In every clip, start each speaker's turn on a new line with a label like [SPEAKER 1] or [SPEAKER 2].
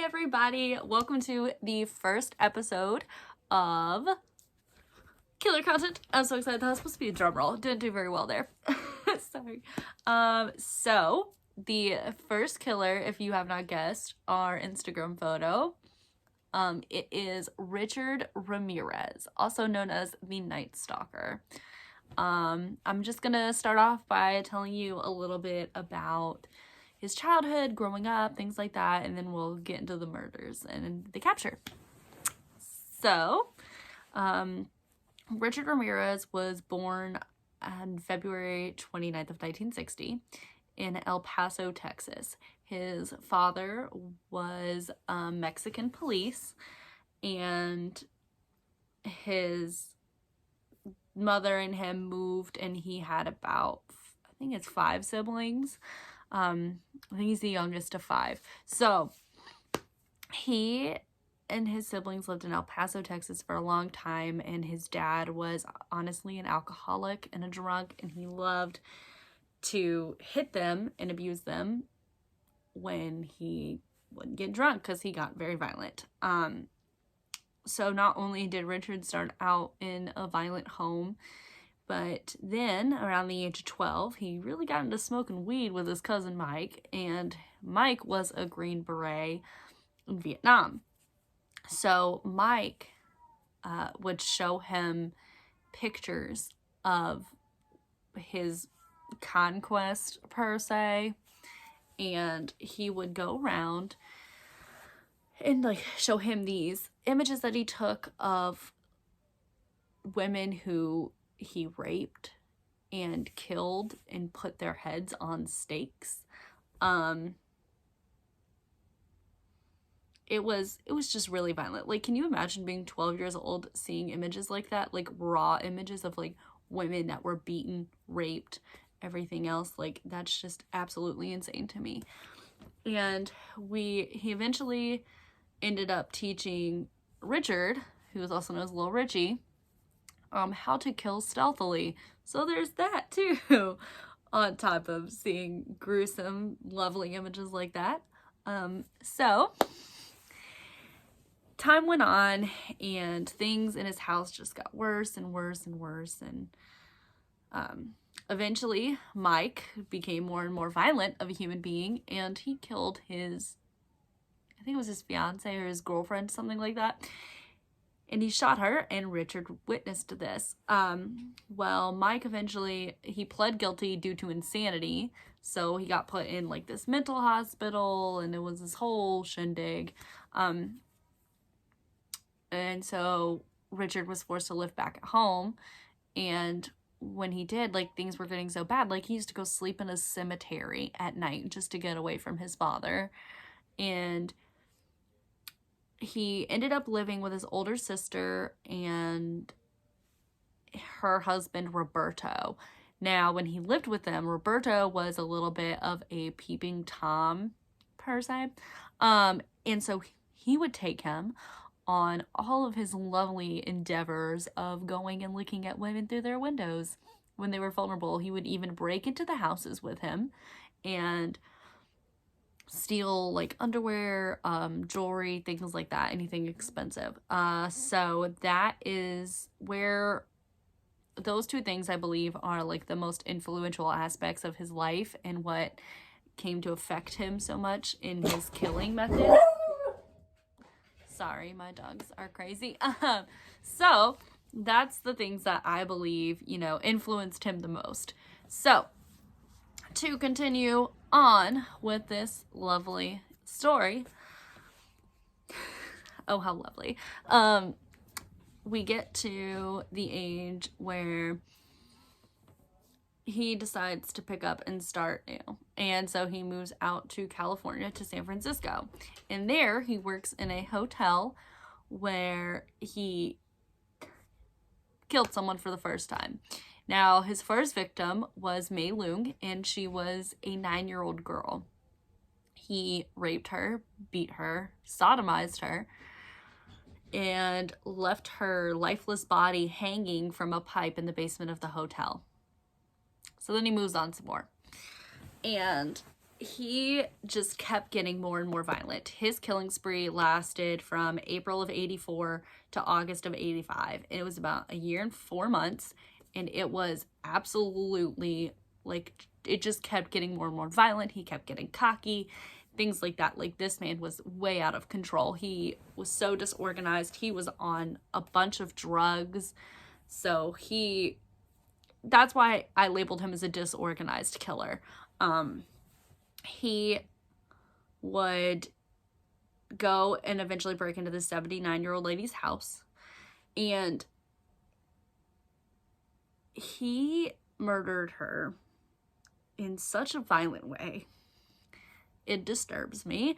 [SPEAKER 1] everybody. Welcome to the first episode of Killer Content. I'm so excited. That was supposed to be a drum roll. Didn't do very well there. Sorry. So the first killer, if you have not guessed, our Instagram photo, it is Richard Ramirez, also known as the Night Stalker. I'm just gonna start off by telling you a little bit about his childhood, growing up, things like that, and then we'll get into the murders and the capture. So, Richard Ramirez was born on February 29th of 1960 in El Paso, Texas. His father was Mexican police, and his mother and him moved, and he had about, I think it's 5 siblings. I think he's the youngest of 5. So he and his siblings lived in El Paso, Texas for a long time, and his dad was honestly an alcoholic and a drunk, and he loved to hit them and abuse them when he would get drunk because he got very violent. So not only did Richard start out in a violent home, but then around the age of 12, he really got into smoking weed with his cousin Mike, and Mike was a Green Beret in Vietnam. So Mike would show him pictures of his conquest, per se, and he would go around and show him these images that he took of women who he raped and killed and put their heads on stakes. It was just really violent. Can you imagine being 12 years old, seeing images like that, raw images of women that were beaten, raped, everything else? That's just absolutely insane to me. And he eventually ended up teaching Richard, who was also known as Little Richie, how to kill stealthily. So there's that too, on top of seeing gruesome, lovely images like that. So time went on, and things in his house just got worse and worse and worse, and eventually Mike became more and more violent of a human being, and he killed his, I think it was his fiance or his girlfriend, something like that. And he shot her, and Richard witnessed this. Well, Mike eventually, he pled guilty due to insanity. So he got put in this mental hospital, and it was this whole shindig. And so Richard was forced to live back at home. And when he did, things were getting so bad. He used to go sleep in a cemetery at night just to get away from his father. And he ended up living with his older sister and her husband, Roberto. Now, when he lived with them, Roberto was a little bit of a peeping Tom, per se. And so he would take him on all of his lovely endeavors of going and looking at women through their windows when they were vulnerable. He would even break into the houses with him and steal underwear, jewelry, things like that, anything expensive. So that is where those two things, I believe, are the most influential aspects of his life and what came to affect him so much in his killing methods. Sorry, my dogs are crazy. So that's the things that I believe, influenced him the most. So to continue on with this lovely story. Oh, how lovely. We get to the age where he decides to pick up and start new. And so he moves out to California, to San Francisco. And there he works in a hotel where he killed someone for the first time. Now, his first victim was Mei Lung, and she was a 9-year-old girl. He raped her, beat her, sodomized her, and left her lifeless body hanging from a pipe in the basement of the hotel. So then he moves on some more. And he just kept getting more and more violent. His killing spree lasted from April of 84 to August of 85. And it was about a year and 4 months. And it was absolutely, like, it just kept getting more and more violent. He kept getting cocky, things like that. Like, this man was way out of control. He was so disorganized. He was on a bunch of drugs. So that's why I labeled him as a disorganized killer. He would go and eventually break into the 79-year-old lady's house, and he murdered her in such a violent way. It disturbs me.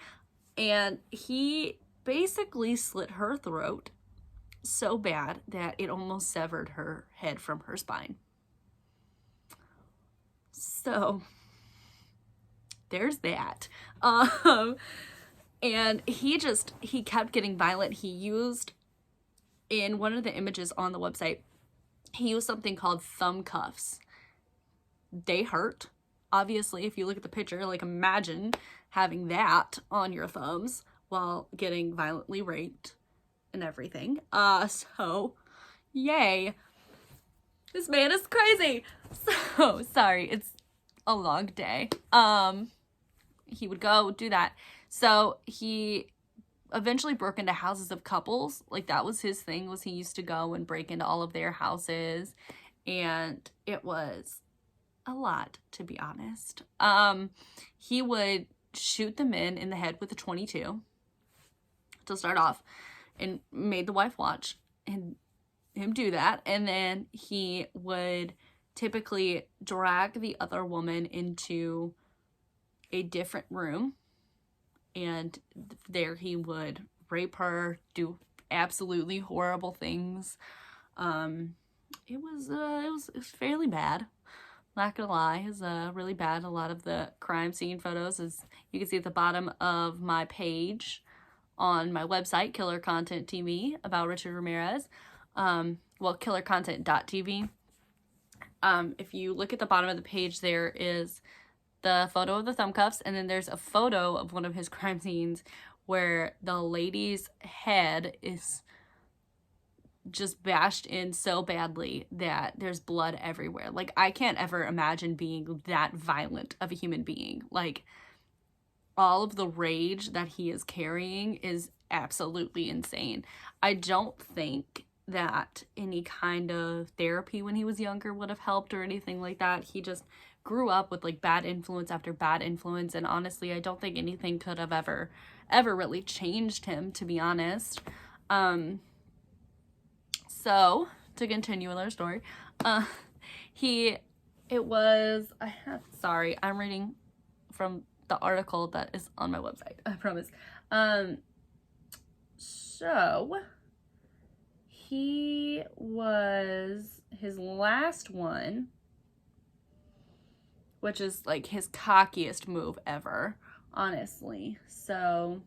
[SPEAKER 1] And he basically slit her throat so bad that it almost severed her head from her spine. So there's that. And he kept getting violent. He used, in one of the images on the website, he used something called thumb cuffs. They hurt. Obviously, if you look at the picture, like, imagine having that on your thumbs while getting violently raped and everything. So, yay. This man is crazy. So, sorry, it's a long day. He would go do that. So he eventually broke into houses of couples. Like, that was his thing, was he used to go and break into all of their houses. And it was a lot, to be honest. He would shoot the men in the head with a .22 to start off, and made the wife watch and him do that. And then he would typically drag the other woman into a different room, and there he would rape her, do absolutely horrible things. It was fairly bad. Not gonna lie, it's really bad. A lot of the crime scene photos, as you can see at the bottom of my page on my website, Killer Content TV, about Richard Ramirez. Well, killercontent.tv. If you look at the bottom of the page, there is the photo of the thumb cuffs, and then there's a photo of one of his crime scenes where the lady's head is just bashed in so badly that there's blood everywhere. Like, I can't ever imagine being that violent of a human being. Like, all of the rage that he is carrying is absolutely insane. I don't think that any kind of therapy when he was younger would have helped or anything like that. He just grew up with, like, bad influence after bad influence, and honestly, I don't think anything could have ever really changed him, to be honest. So, to continue with our story, I'm reading from the article that is on my website, I promise. So, his last one, which is, like, his cockiest move ever, honestly. So,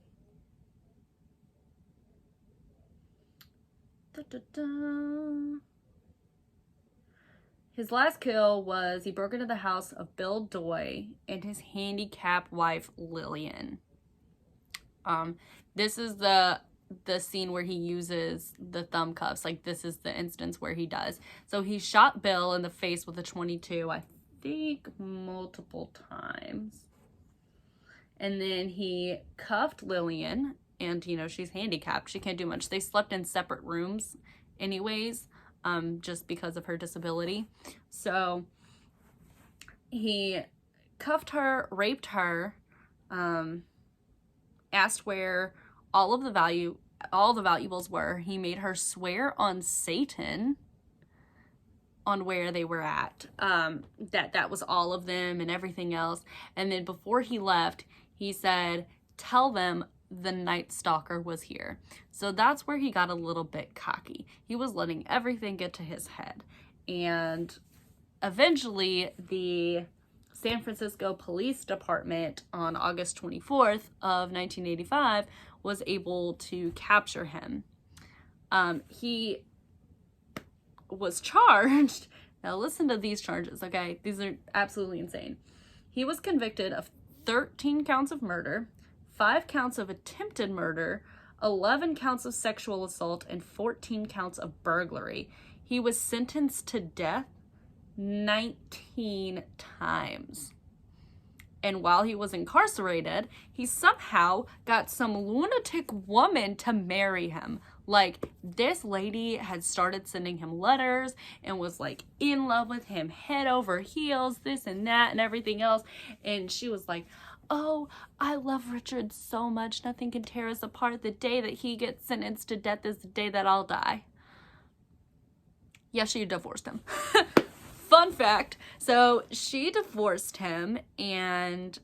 [SPEAKER 1] his last kill was he broke into the house of Bill Doy and his handicapped wife, Lillian. This is the scene where he uses the thumb cuffs. Like, this is the instance where he does. So he shot Bill in the face with a .22, I think multiple times. And then he cuffed Lillian, and, you know, she's handicapped. She can't do much. They slept in separate rooms anyways, just because of her disability. So he cuffed her, raped her, asked where all the valuables were. He made her swear on Satan on where they were at, that was all of them and everything else. And then before he left, he said, tell them the Night Stalker was here. So that's where he got a little bit cocky. He was letting everything get to his head. And eventually the San Francisco Police Department on August 24th of 1985 was able to capture him. He was charged. Now listen to these charges, okay? These are absolutely insane. He was convicted of 13 counts of murder, 5 counts of attempted murder, 11 counts of sexual assault, and 14 counts of burglary. He was sentenced to death 19 times. And while he was incarcerated, he somehow got some lunatic woman to marry him. Like, this lady had started sending him letters and was like in love with him, head over heels, this and that and everything else. And she was like, oh, I love Richard so much, nothing can tear us apart. The day that he gets sentenced to death is the day that I'll die. Yeah, she divorced him. Fun fact. So she divorced him, and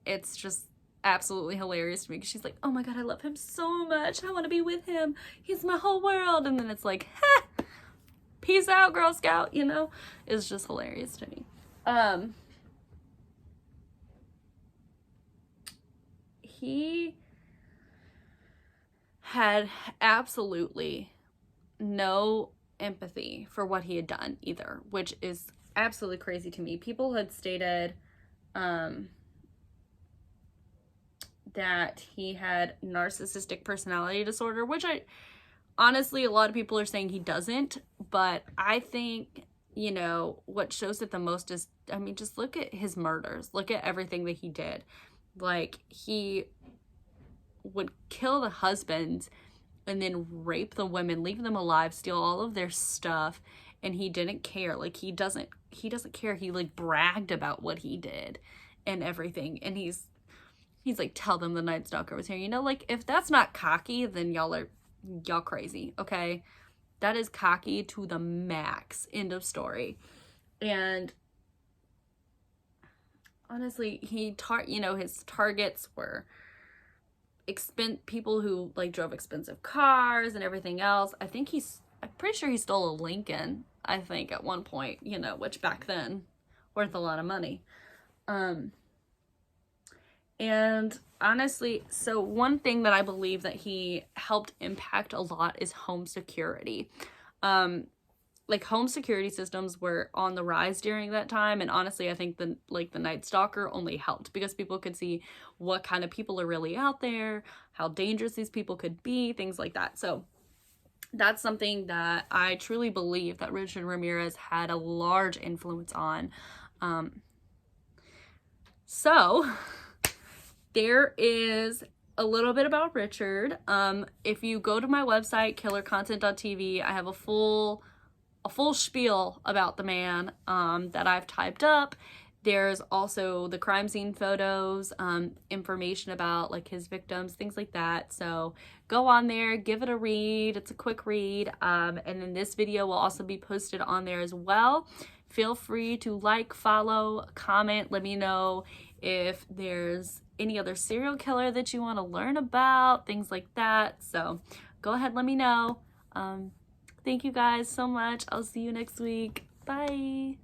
[SPEAKER 1] it's just absolutely hilarious to me because she's like, oh my God, I love him so much. I want to be with him. He's my whole world. And then it's like, ha, peace out, Girl Scout, you know? It's just hilarious to me. He had absolutely no empathy for what he had done either, which is absolutely crazy to me. People had stated that he had narcissistic personality disorder, which honestly, a lot of people are saying he doesn't, but I think, you know, what shows it the most is, I mean, just look at his murders, look at everything that he did. Like, he would kill the husbands and then rape the women, leave them alive, steal all of their stuff, and he didn't care. Like, he doesn't care. He like bragged about what he did and everything, and he's like, tell them the Night Stalker was here. You know, like, if that's not cocky, then y'all crazy, okay? That is cocky to the max. End of story. And honestly, you know, his targets were people who like drove expensive cars and everything else. I'm pretty sure he stole a Lincoln, I think, at one point, you know, which back then worth a lot of money. And honestly, so one thing that I believe that he helped impact a lot is home security. Like, home security systems were on the rise during that time, and honestly, I think the Night Stalker only helped because people could see what kind of people are really out there, how dangerous these people could be, things like that. So that's something that I truly believe that Richard Ramirez had a large influence on. So there is a little bit about Richard. If you go to my website, killercontent.tv, I have a full spiel about the man that I've typed up. There's also the crime scene photos, information about like his victims, things like that. So go on there, give it a read. It's a quick read. And then this video will also be posted on there as well. Feel free to like, follow, comment, let me know if there's any other serial killer that you want to learn about, things like that. So go ahead, let me know. Thank you guys so much. I'll see you next week. Bye.